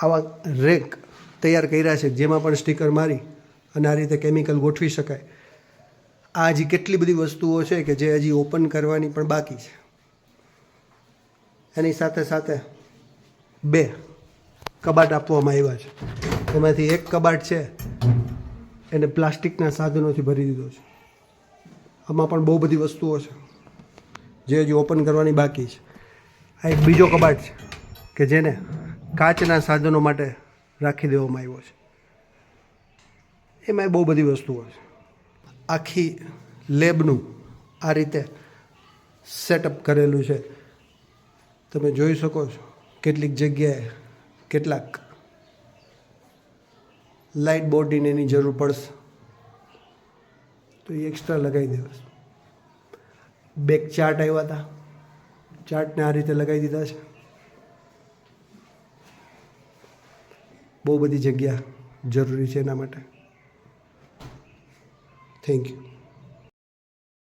આવા રેક તૈયાર કર્યા છે જેમાં પણ સ્ટીકર મારી અને આ રીતે કેમિકલ ગોઠવી શકાય. આ હજી કેટલી બધી વસ્તુઓ છે કે જે હજી ઓપન કરવાની પણ બાકી છે. એની સાથે સાથે 2 કબાટ આપવામાં આવ્યા છે. એમાંથી એક કબાટ છે એને પ્લાસ્ટિકના સાધનોથી ભરી દીધો છે. આમાં પણ બહુ બધી વસ્તુઓ છે જે હજી ઓપન કરવાની બાકી છે. આ એક બીજો કબાટ છે કે જેને કાચના સાધનો માટે રાખી દેવામાં આવ્યો છે. એમાં બહુ બધી વસ્તુઓ છે. આખી લેબનું આ રીતે સેટઅપ કરેલું છે. તમે જોઈ શકો છો કેટલીક જગ્યાએ કેટલાક લાઇટ બોર્ડની એની જરૂર પડશે તો એ એક્સ્ટ્રા લગાવી દેવાશે. 2 ચાર્ટ આવ્યા હતા, ચાર્ટને આ રીતે લગાવી દીધા છે. બહુ બધી જગ્યા જરૂરી છે એના માટે. Thank you.